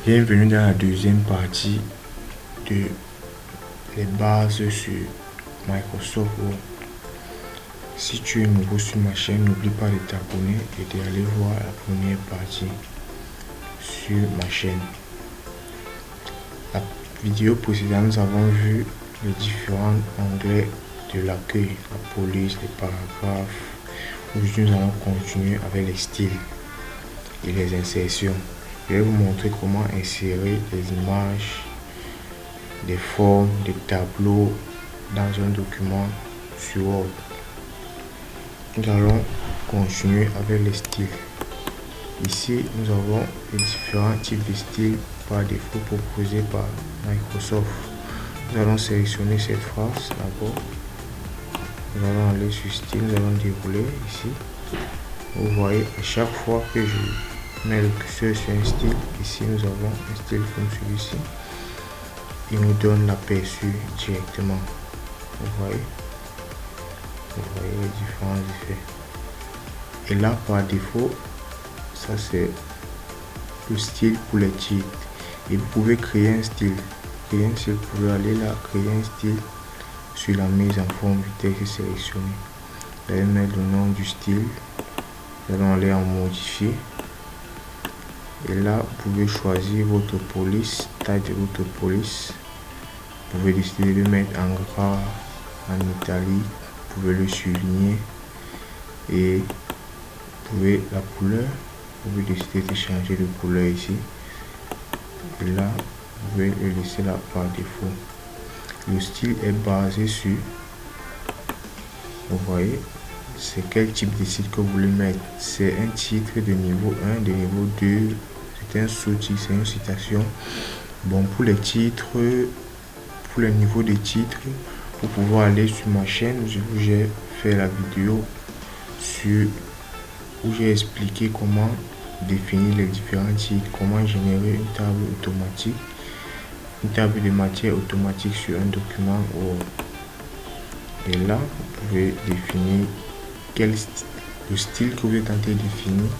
Bienvenue dans la deuxième partie de les bases sur Microsoft Word. Si tu es nouveau sur ma chaîne, n'oublie pas de t'abonner et d'aller voir la première partie sur ma chaîne. La vidéo précédente, nous avons vu les différents onglets de l'accueil, la police, les paragraphes. Aujourd'hui, nous allons continuer avec les styles et les insertions. Je vais vous montrer comment insérer des images, des formes, des tableaux dans un document sur Word. Nous allons continuer avec les styles. Ici, nous avons les différents types de styles par défaut proposés par Microsoft. Nous allons sélectionner cette phrase d'abord. Nous allons aller sur style, nous allons dérouler ici. Vous voyez, à chaque fois que je mets le curseur sur un style, ici nous avons un style comme celui-ci. Il nous donne l'aperçu directement. Vous voyez les différents effets. Et là, par défaut, ça c'est le style pour les titres. Et vous pouvez créer un style. Vous pouvez aller là, créer un style sur la mise en forme du texte sélectionné. Vous allez mettre le nom du style. Nous allons aller en modifier. Et là, vous pouvez choisir votre police, taille de votre police. Vous pouvez décider de mettre en gras, en italique. Vous pouvez le souligner. Et vous pouvez la couleur. Vous pouvez décider de changer de couleur ici. Et là, vous pouvez le laisser là par défaut. Le style est basé sur, vous voyez, c'est quel type de titre que vous voulez mettre. C'est un titre de niveau 1, de niveau 2, c'est un sous-titre, c'est une citation. Bon, pour les titres, pour le niveau des titres, pour pouvoir aller sur ma chaîne, j'ai fait la vidéo où j'ai expliqué comment définir les différents titres, comment générer une table automatique, une table de matière automatique sur un document Word. Et là, vous pouvez définir le style que vous êtes en train de définir.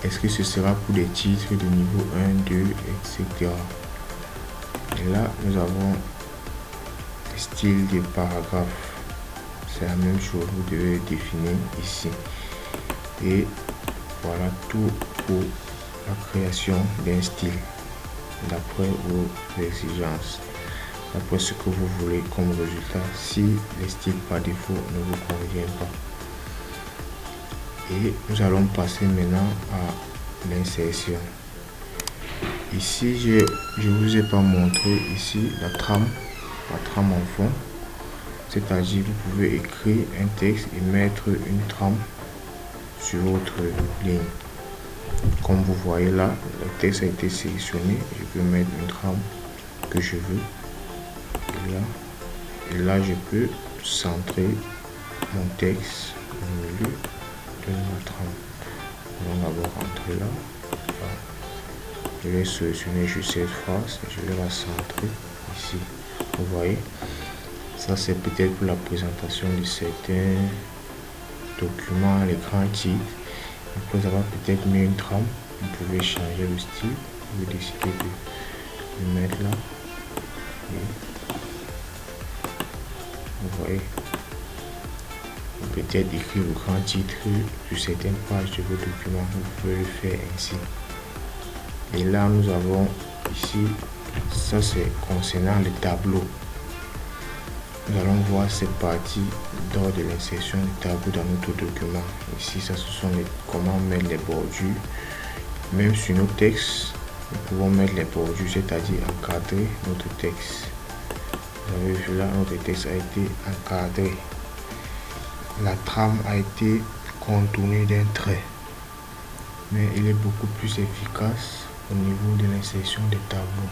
Est-ce que ce sera pour des titres de niveau 1, 2, etc. Et là, nous avons le style des paragraphes. C'est la même chose, vous devez définir ici. Et voilà tout pour la création d'un style d'après vos exigences, d'après ce que vous voulez comme résultat, si les styles par défaut ne vous conviennent pas. Et nous allons passer maintenant à l'insertion. Ici, je vous ai pas montré ici la trame en fond, c'est-à-dire vous pouvez écrire un texte et mettre une trame sur votre ligne. Comme vous voyez là, le texte a été sélectionné. Je peux mettre une trame que je veux. Et là, je peux centrer mon texte au milieu de ma trame. On va d'abord rentrer là. Je vais sélectionner juste cette phrase et je vais la centrer ici. Vous voyez, ça c'est peut-être pour la présentation de certains documents à l'écran titre. Après avoir peut-être mis une trame, vous pouvez changer le style. Vous pouvez décider de le mettre là. Et vous voyez, peut-être écrire le grand titre sur certaines pages de vos documents. Vous pouvez le faire ainsi. Et là, nous avons ici, ça c'est concernant les tableaux. Nous allons voir cette partie lors de l'insertion du tableau dans notre document. Ici, ça ce sont comment mettre les bordures. Même sur nos textes, nous pouvons mettre les bordures, c'est-à-dire encadrer notre texte. Vous avez vu là, notre texte a été encadré. La trame a été contournée d'un trait. Mais il est beaucoup plus efficace au niveau de l'insertion des tableaux.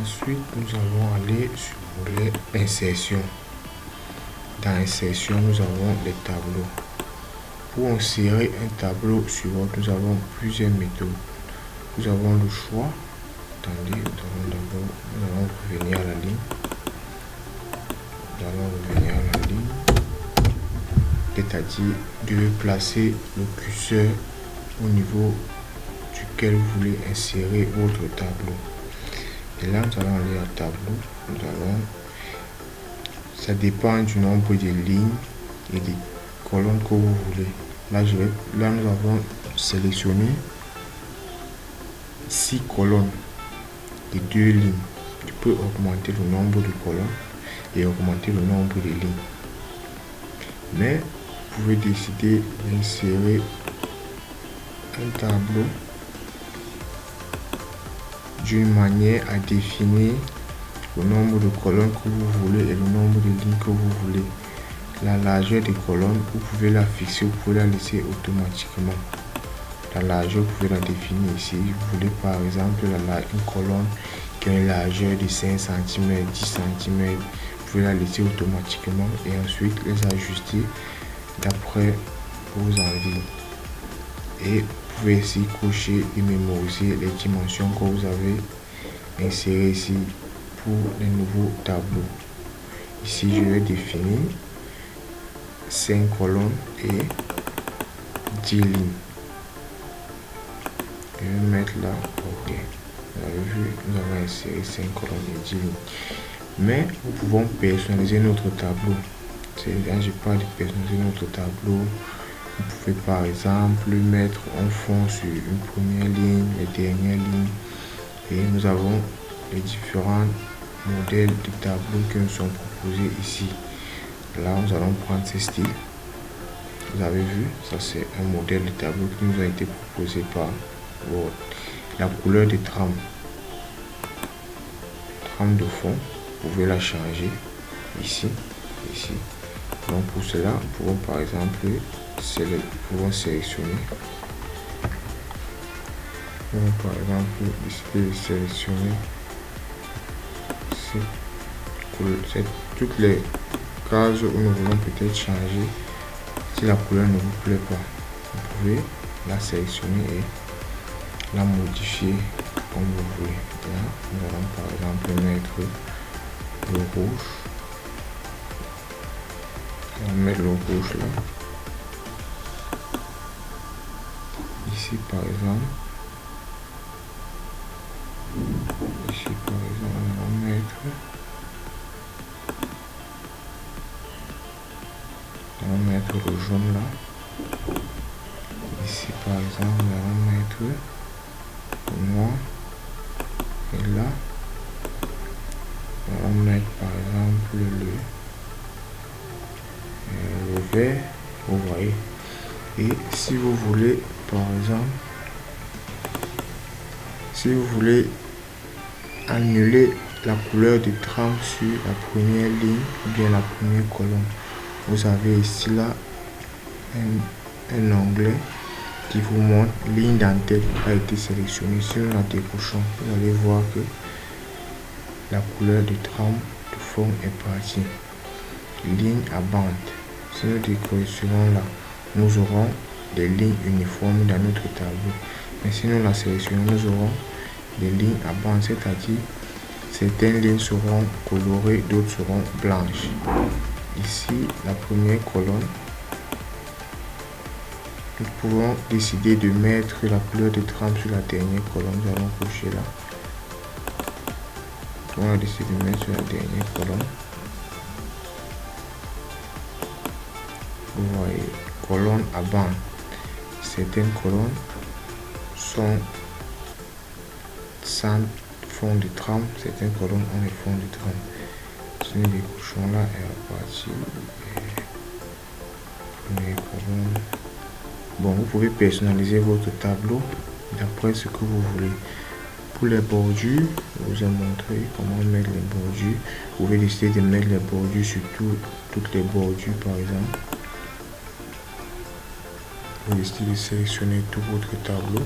Ensuite, nous allons aller sur l'onglet insertion. Dans insertion, nous avons les tableaux. Pour insérer un tableau sur Word, nous avons plusieurs méthodes. Nous avons le choix. Attendez, nous allons revenir à la ligne. C'est-à-dire de placer le curseur au niveau duquel vous voulez insérer votre tableau. Et là, nous allons aller à tableau. Ça dépend du nombre de lignes et des colonnes que vous voulez. Là, nous avons sélectionné 6 colonnes et 2 lignes. Tu peux augmenter le nombre de colonnes et augmenter le nombre de lignes. Mais vous pouvez décider d'insérer un tableau d'une manière à définir le nombre de colonnes que vous voulez et le nombre de lignes que vous voulez. La largeur des colonnes, vous pouvez la fixer, vous pouvez la laisser automatiquement. La largeur, vous pouvez la définir ici. Vous voulez par exemple une colonne qui a une largeur de 5 cm, 10 cm, vous pouvez la laisser automatiquement et ensuite les ajuster d'après vos envies. Et vous pouvez ici cocher et mémoriser les dimensions que vous avez insérées ici pour les nouveaux tableaux. Ici, je vais définir 5 colonnes et 10 lignes. Je vais mettre là, ok. Vous avez vu, nous avons inséré 5 colonnes et 10 lignes. Mais nous pouvons personnaliser notre tableau. Là, je parle de personnaliser notre tableau. Vous pouvez par exemple mettre en fond sur une première ligne, les dernières lignes. Et nous avons les différents modèles de tableaux qui nous sont proposés ici. Là, nous allons prendre ce style. Vous avez vu, ça c'est un modèle de tableau qui nous a été proposé par Word. La couleur de trame de fond, vous pouvez la changer ici. Donc pour cela, nous pouvons par exemple sélectionner. Par exemple, décider de sélectionner toutes les cases où nous voulons peut-être changer. Si la couleur ne vous plaît pas, vous pouvez la sélectionner et la modifier comme vous voulez. Là, nous allons par exemple mettre le rouge. On va mettre le rouge là. Ici par exemple. On va mettre. On va mettre le jaune là. Ici par exemple, on va mettre le noir. Et là, on va mettre par exemple le vert, vous voyez. Et si vous voulez, par exemple, si vous voulez annuler la couleur de trame sur la première ligne ou bien la première colonne, vous avez ici là un onglet qui vous montre ligne d'entête a été sélectionnée. Si nous la décochons, vous allez voir que la couleur de trame de fond est partie. Ligne à bande. Si nous décochons là, nous aurons des lignes uniformes dans notre tableau. Mais si nous la sélectionnons, nous aurons des lignes à bande, c'est-à-dire certaines lignes seront colorées, d'autres seront blanches. Ici, la première colonne, nous pouvons décider de mettre la couleur de trame sur la dernière colonne. Nous allons cocher là. On va décider de mettre sur la dernière colonne. Vous voyez, colonne à bande. Certaines colonnes sont sans fond de trame, certaines colonnes ont les fonds de trame. Si nous décochons là, elle va partir. Bon, vous pouvez personnaliser votre tableau d'après ce que vous voulez. Pour les bordures, je vous ai montré comment mettre les bordures. Vous pouvez décider de mettre les bordures sur toutes les bordures par exemple. Vous décidez de sélectionner tout votre tableau,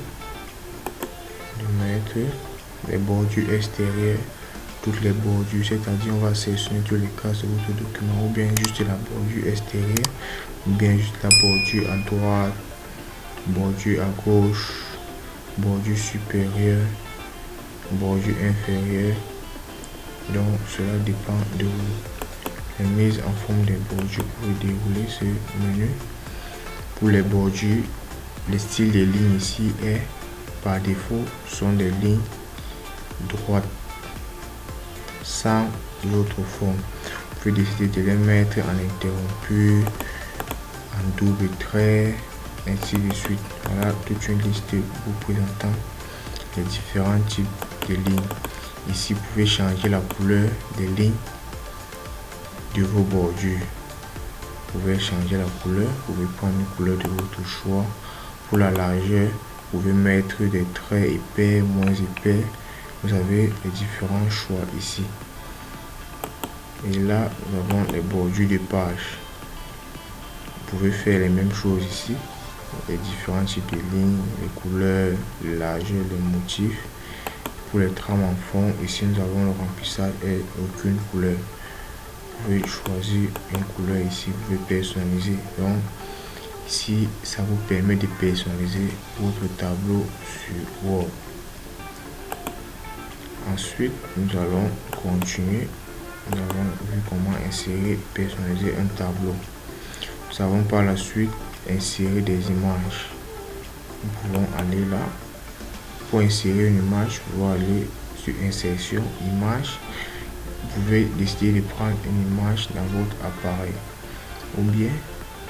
de mettre les bordures extérieures, toutes les bordures, c'est-à-dire on va sélectionner tous les cases de votre document, ou bien juste la bordure extérieure, ou bien juste la bordure à droite, bordure à gauche, bordure supérieure, bordure inférieure. Donc cela dépend de vous. La mise en forme des bordures, pour dérouler ce menu. Pour les bordures, le style des lignes ici est par défaut sont des lignes droites sans autre forme. Vous pouvez décider de les mettre en interrompu, en double trait, ainsi de suite. Voilà toute une liste vous présentant les différents types de lignes. Ici, vous pouvez changer la couleur des lignes de vos bordures. Vous pouvez changer la couleur, vous pouvez prendre une couleur de votre choix. Pour la largeur, vous pouvez mettre des traits épais, moins épais. Vous avez les différents choix ici. Et là, nous avons les bordures de page. Vous pouvez faire les mêmes choses ici. Les différents types de lignes, les couleurs, les largeurs, les motifs. Pour les trames en fond, ici nous avons le remplissage et aucune couleur. Vous pouvez choisir une couleur ici, vous pouvez personnaliser. Donc ici, ça vous permet de personnaliser votre tableau sur Word. Ensuite, nous allons continuer. Nous avons vu comment insérer, personnaliser un tableau. Nous avons par la suite insérer des images. Nous pouvons aller là. Pour insérer une image, vous pouvez aller sur insertion, image. Vous pouvez décider de prendre une image dans votre appareil ou bien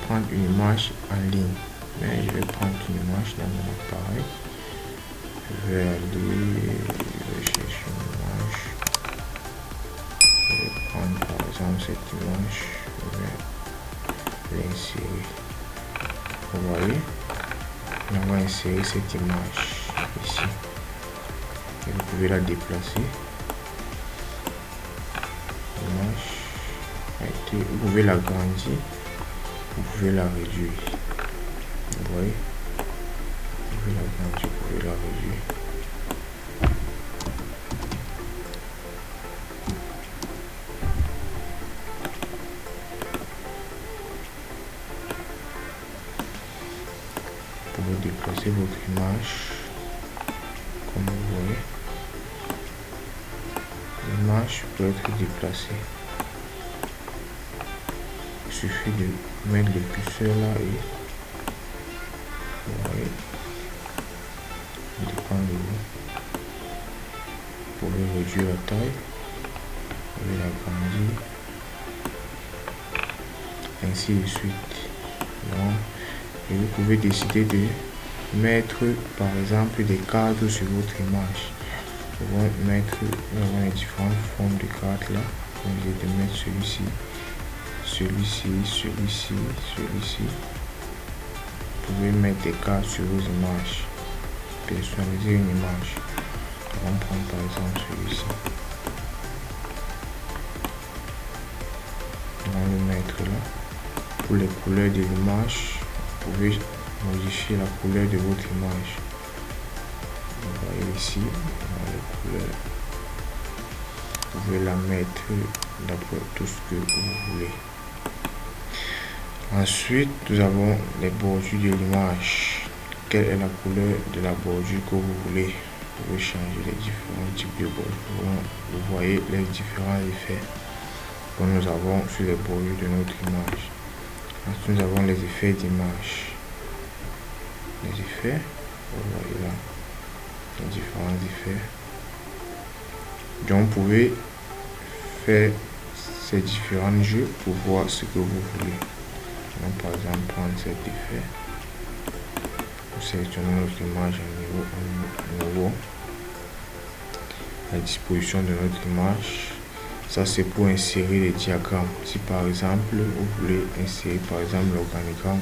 prendre une image en ligne. Mais je vais prendre une image dans mon appareil. Je vais chercher une image. Je vais prendre par exemple cette image. Je vais l'insérer. Vous voyez, on va insérer cette image ici. Et vous pouvez la déplacer. Vous pouvez l'agrandir, vous pouvez la réduire. Vous voyez, vous pouvez l'agrandir, vous pouvez la réduire. Vous pouvez déplacer votre image comme vous voyez. L'image peut être déplacée. Il suffit de mettre le curseur là et vous voyez, ça dépend de vous. Vous pouvez réduire la taille, vous pouvez l'agrandir, ainsi de suite. Donc, et vous pouvez décider de mettre par exemple des cadres sur votre image. Vous pouvez mettre les différentes formes de cartes là. Vous pouvez de mettre celui-ci. Celui-ci, celui-ci, celui-ci. Vous pouvez mettre des cartes sur vos images. Personnaliser une image. On va prendre par exemple celui-ci. On va le mettre là. Pour les couleurs de l'image, vous pouvez modifier la couleur de votre image. Vous voyez ici, la couleur. Vous pouvez la mettre d'après tout ce que vous voulez. Ensuite, nous avons les bordures de l'image. Quelle est la couleur de la bordure que vous voulez? Vous pouvez changer les différents types de bordures. Vous voyez les différents effets que nous avons sur les bordures de notre image. Ensuite, nous avons les effets d'image. Les effets, vous voyez là, les différents effets. Donc, vous pouvez faire ces différents jeux pour voir ce que vous voulez. Donc, par exemple, prendre cet effet. Vous sélectionnez notre image en nouveau. La disposition de notre image. Ça, c'est pour insérer les diagrammes. Si par exemple, vous voulez insérer par exemple l'organigramme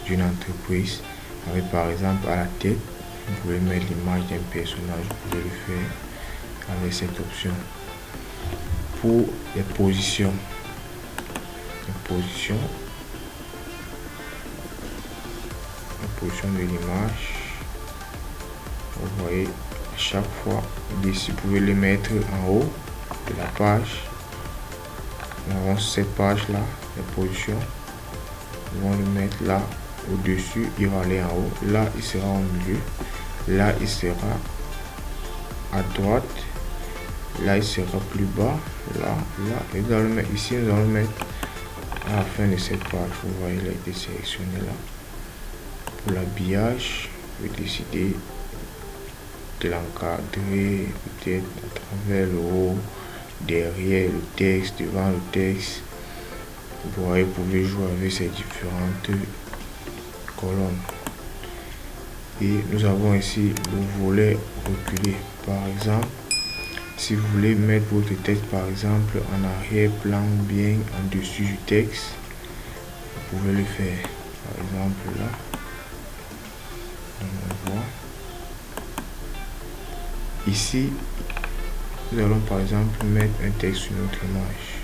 d'une entreprise, avec par exemple à la tête, vous pouvez mettre l'image d'un personnage. Vous pouvez le faire avec cette option. Pour les positions, de l'image, vous voyez à chaque fois ici, vous pouvez les mettre en haut de la page. Nous avons cette page là, les positions, nous allons le mettre là au dessus, il va aller en haut, là il sera au milieu, là il sera à droite, là il sera plus bas, là, et nous allons le mettre ici, nous allons le mettre à la fin de cette page. Vous voyez, il a été sélectionné là. Pour l'habillage, vous décidez de l'encadrer peut-être à travers le haut, derrière le texte, devant le texte. Vous voyez, vous pouvez jouer avec ces différentes colonnes. Et nous avons ici le volet reculé. Par exemple, si vous voulez mettre votre texte par exemple en arrière-plan ou bien en dessus du texte, vous pouvez le faire. Par exemple là, on voit. Ici, nous allons par exemple mettre un texte sur notre image.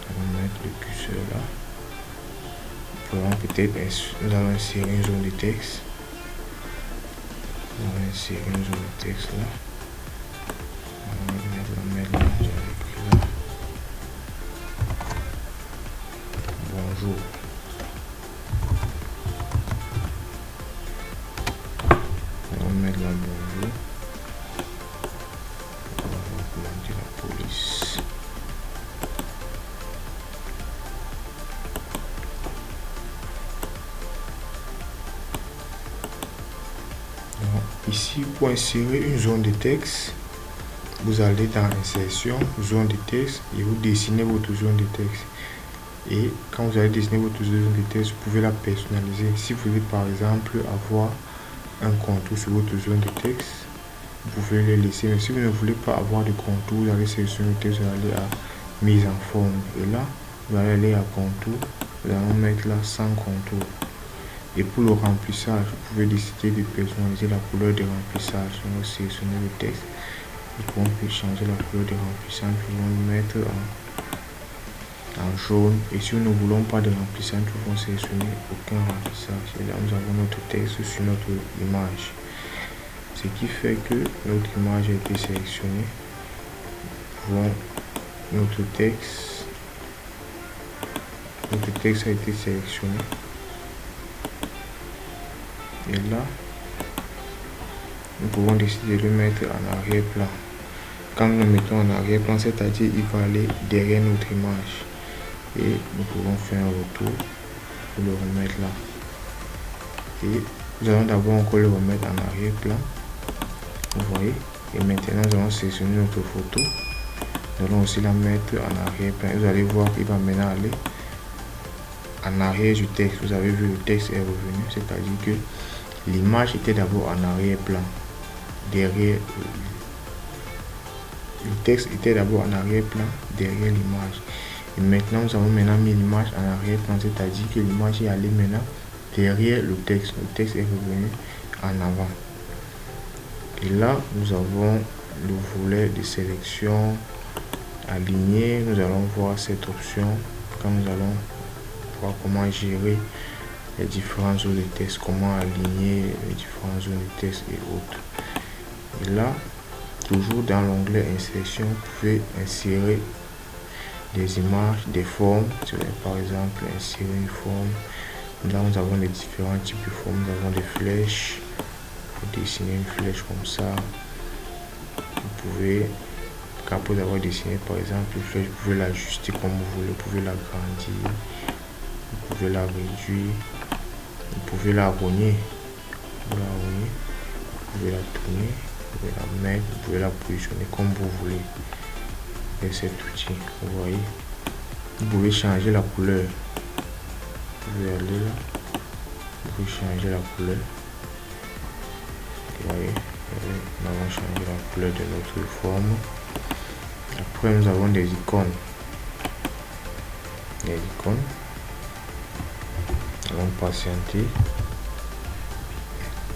On va mettre le curseur là. Nous allons insérer une zone de texte. On va insérer une zone de texte là. On va mettre là, j'avais écrit là. Bonjour. On va mettre là bonjour. On va commander la police. Ici, pour insérer une zone de texte, vous allez dans insertion, zone de texte et vous dessinez votre zone de texte. Et quand vous allez dessiner votre zone de texte, vous pouvez la personnaliser. Si vous voulez par exemple avoir un contour sur votre zone de texte, vous pouvez le laisser. Mais si vous ne voulez pas avoir de contour, vous allez sélectionner le texte, vous allez à mise en forme. Et là, vous allez aller à contour, vous allez mettre là sans contour. Et pour le remplissage, vous pouvez décider de personnaliser la couleur de remplissage. On va sélectionner le texte. Et on peut changer la couleur de remplissage. Nous pouvons le mettre en jaune. Et si nous ne voulons pas de remplissage, nous pouvons sélectionner aucun remplissage. Et là, nous avons notre texte sur notre image. Ce qui fait que notre image a été sélectionnée. Notre texte a été sélectionné. Et là, nous pouvons décider de le mettre en arrière-plan. Quand nous le mettons en arrière-plan, c'est-à-dire il va aller derrière notre image. Et nous pouvons faire un retour pour le remettre là. Et nous allons d'abord encore le remettre en arrière-plan. Vous voyez. Et maintenant, nous allons sélectionner notre photo. Nous allons aussi la mettre en arrière-plan. Vous allez voir qu'il va maintenant aller en arrière du texte. Vous avez vu, le texte est revenu. C'est-à-dire que l'image était d'abord en arrière-plan. Derrière, le texte était d'abord en arrière-plan, derrière l'image. Et maintenant, nous avons mis l'image en arrière-plan, c'est-à-dire que l'image est allée maintenant derrière le texte. Le texte est revenu en avant. Et là, nous avons le volet de sélection aligné. Nous allons voir cette option quand nous allons voir comment gérer les différentes zones de texte, comment aligner les différentes zones de texte et autres. Et là, toujours dans l'onglet insertion, vous pouvez insérer des images, des formes. Par exemple, insérer une forme. Là, nous avons les différents types de formes. Nous avons des flèches. Pour dessiner une flèche comme ça, vous pouvez, quand vous avez dessiné par exemple une flèche, vous pouvez l'ajuster comme vous voulez. Vous pouvez l'agrandir, vous pouvez la réduire, vous pouvez la rogner, vous pouvez la tourner, vous pouvez la mettre, vous pouvez la positionner comme vous voulez. Et cet outil, vous voyez, vous pouvez changer la couleur. Vous pouvez aller là, vous pouvez changer la couleur. Vous voyez, nous avons changé la couleur de notre forme. Après, nous avons des icônes. Les icônes. Nous allons patienter.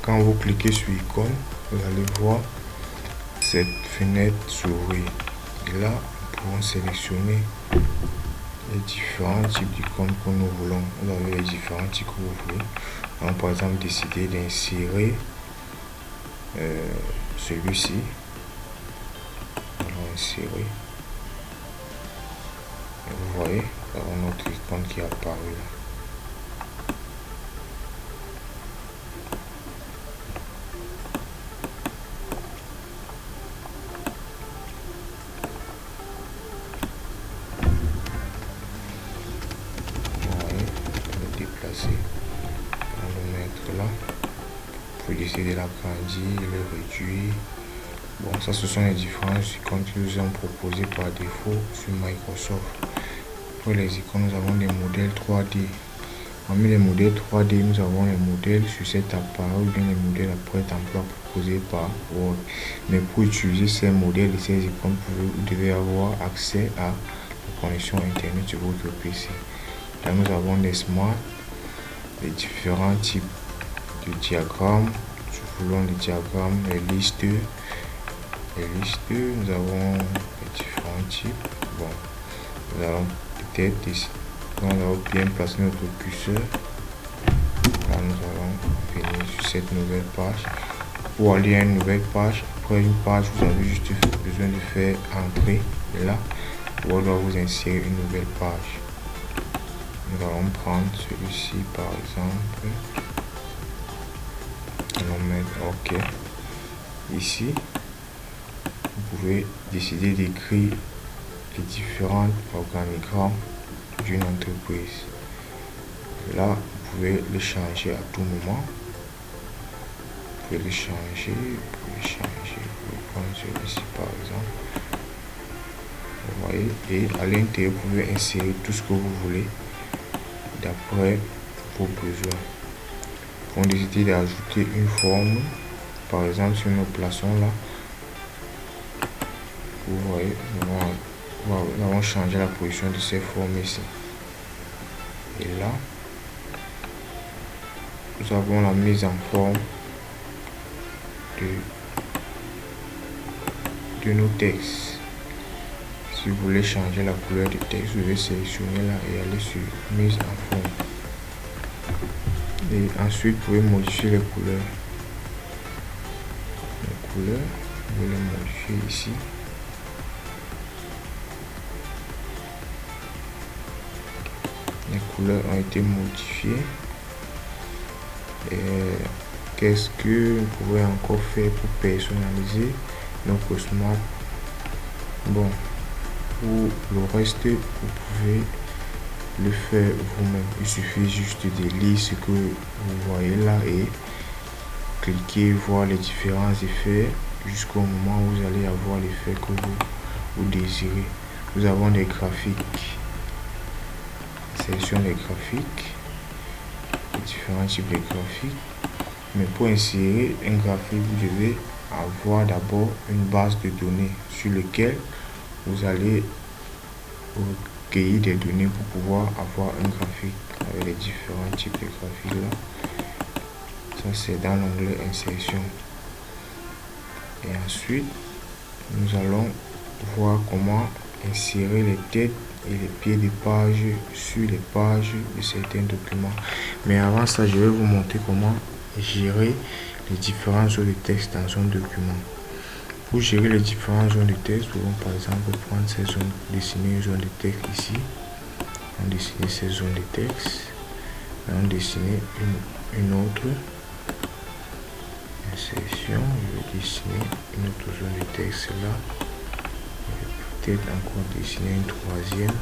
Quand vous cliquez sur icône, vous allez voir cette fenêtre s'ouvrir. Et là, nous pouvons sélectionner les différents types d'icônes que nous voulons. Vous avez les différents types que vous voulez. On va par exemple décider d'insérer celui-ci. On va insérer. Et vous voyez, nous avons notre icône qui est apparu là. Vous voyez, on va le déplacer. On va le mettre là. pouvez décider de l'agrandir, de le réduire. Bon, ça ce sont les différentes icônes qui nous ont proposées par défaut sur Microsoft. Pour les icônes, nous avons des modèles 3D. Parmi les modèles 3D, nous avons les modèles sur cet appareil ou bien les modèles à prêt-emploi proposés par Word. Mais pour utiliser ces modèles et ces icônes, vous devez avoir accès à la connexion Internet sur votre PC. Là, nous avons les smart, les différents types de diagrammes. Nous voulons les diagrammes, les listes. Nous avons les différents types. Bon, nous allons peut-être ici. Nous allons bien placer notre curseur. Là, nous allons venir sur cette nouvelle page. Pour aller à une nouvelle page, après une page, vous avez juste besoin de faire entrer. Et là, on va vous insérer une nouvelle page. Nous allons prendre celui-ci par exemple. Allons mettre OK. Ici, vous pouvez décider d'écrire les différents organigrammes d'une entreprise. Là, vous pouvez le changer à tout moment. Vous pouvez le changer, vous pouvez prendre celui-ci par exemple. Vous voyez, et à l'intérieur, vous pouvez insérer tout ce que vous voulez d'après vos besoins. Pour décider d'ajouter une forme, par exemple, si nous plaçons là, vous voyez, nous allons changer la position de ces formes ici. Et là, nous avons la mise en forme de nos textes. Si vous voulez changer la couleur du texte, vous devez sélectionner là et aller sur mise en forme. Et ensuite, vous pouvez modifier les couleurs. Les couleurs, vous pouvez les modifier ici. Les couleurs ont été modifiées. Et qu'est-ce que vous pouvez encore faire pour personnaliser notre smart? Bon, pour le reste, vous pouvez le faire vous-même. Il suffit juste de lire ce que vous voyez là et cliquer, voir les différents effets jusqu'au moment où vous allez avoir l'effet que vous désirez. Nous avons des graphiques. Sélection des graphiques, différents types de graphiques. Mais pour insérer un graphique, vous devez avoir d'abord une base de données sur laquelle vous allez recueillir des données pour pouvoir avoir un graphique avec les différents types de graphiques là. Ça c'est dans l'onglet insertion. Et ensuite, nous allons voir comment insérer les têtes et les pieds de page sur les pages de certains documents. Mais avant ça, je vais vous montrer comment gérer les différentes zones de texte dans un document. Pour gérer les différentes zones de texte, nous pouvons par exemple prendre ces zones, dessiner une zone de texte ici. On dessine ces zones de texte. On dessine une autre. Insertion, je vais dessiner une autre zone de texte là. Peut-être encore dessiner une troisième.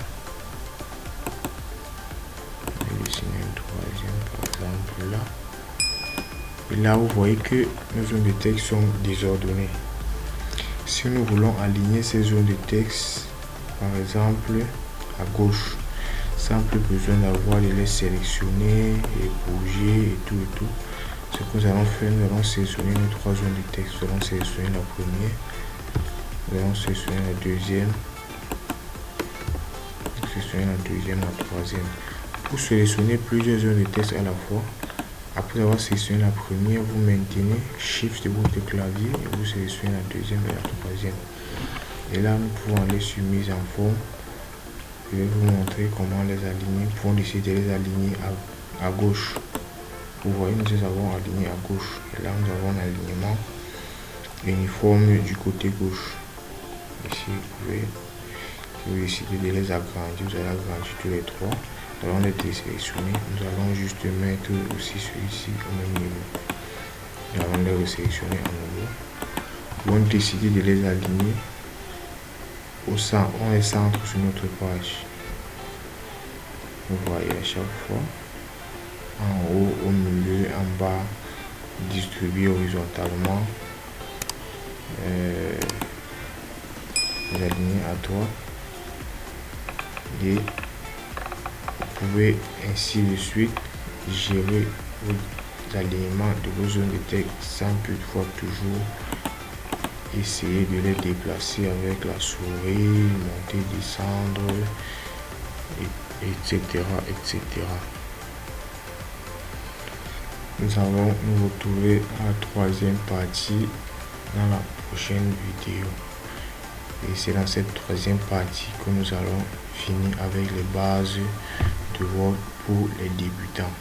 Je vais dessiner une troisième par exemple là. Et là vous voyez que nos zones de texte sont désordonnées. Si nous voulons aligner ces zones de texte par exemple à gauche, sans plus besoin d'avoir de les sélectionner et bouger et tout. Ce que nous allons faire, nous allons sélectionner nos trois zones de texte. Nous allons sélectionner la première. Nous allons sélectionner la deuxième, la troisième. Pour sélectionner plusieurs zones de texte à la fois, après avoir sélectionné la première, vous maintenez Shift de votre clavier et vous sélectionnez la deuxième et la troisième. Et là, nous pouvons aller sur mise en forme. Je vais vous montrer comment les aligner. Nous pouvons décider de les aligner à gauche. Vous voyez, nous les avons alignés à gauche. Et là, nous avons un alignement uniforme du côté gauche. Ici, vous pouvez, si vous décidez de les agrandir, vous allez agrandir tous les trois. Nous allons les désélectionner. Nous allons juste mettre aussi celui-ci au même niveau. Nous allons les resélectionner à nouveau. Nous allons décider de les aligner au centre. On les centre sur notre page. Vous voyez à chaque fois. En haut, au milieu, en bas. distribuer horizontalement, les aligner à droite, et vous pouvez ainsi de suite gérer vos alignements de vos zones de texte sans toutefois toujours essayer de les déplacer avec la souris, monter, descendre, etc. Nous allons nous retrouver à la troisième partie dans la prochaine vidéo. Et c'est dans cette troisième partie que nous allons finir avec les bases de Word pour les débutants.